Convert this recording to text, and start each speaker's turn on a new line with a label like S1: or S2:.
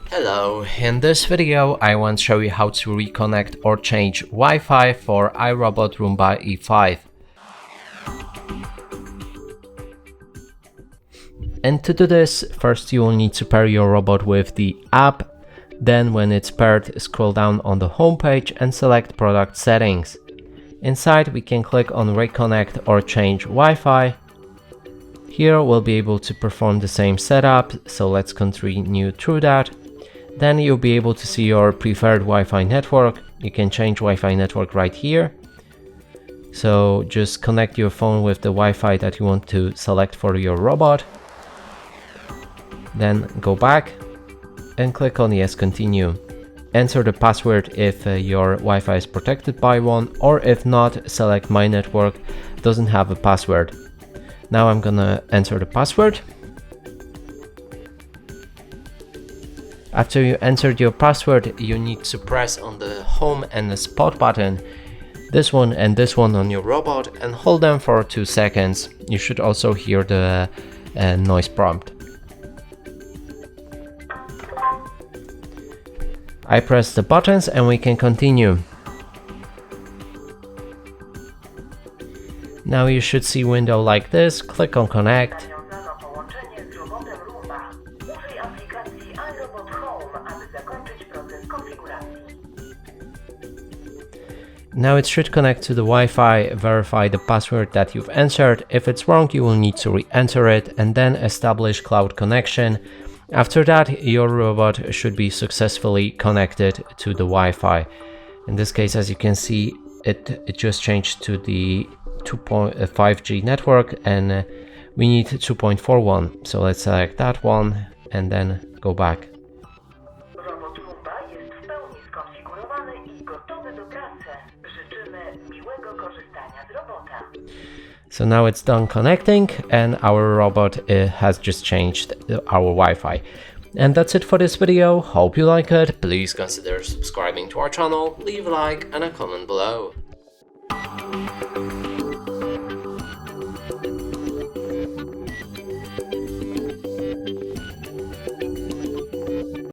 S1: Hello, in this video I want to show you how to reconnect or change Wi-Fi for iRobot Roomba E5. And to do this, first you will need to pair your robot with the app. Then when it's paired, scroll down on the home page and select product settings. Inside we can click on reconnect or change Wi-Fi. Here we'll be able to perform the same setup, so let's continue through that. Then you'll be able to see your preferred Wi-Fi network. You can change Wi-Fi network right here. So just connect your phone with the Wi-Fi that you want to select for your robot. Then go back and click on yes, continue. Enter the password if your Wi-Fi is protected by one, or if not, select my network doesn't have a password. Now I'm gonna enter the password. After you entered your password, you need to press on the home and the spot button, this one and this one on your robot, and hold them for 2 seconds. You should also hear the noise prompt. I press the buttons and we can continue. Now you should see a window like this. Click on connect. Now it should connect to the Wi-Fi, verify the password that you've entered. If it's wrong, you will need to re-enter it and then establish cloud connection. After that, your robot should be successfully connected to the Wi-Fi. In this case, as you can see, it just changed to the 5G network and we need 2.41. So let's select that one and then go back.
S2: Robot Roomba jest w pełni skonfigurowany i gotowy do pracy. Życzymy miłego korzystania z robota.
S1: So now it's done connecting and our robot has just changed our Wi-Fi. And that's it for this video. Hope you like it. Please consider subscribing to our channel, leave a like and a comment below.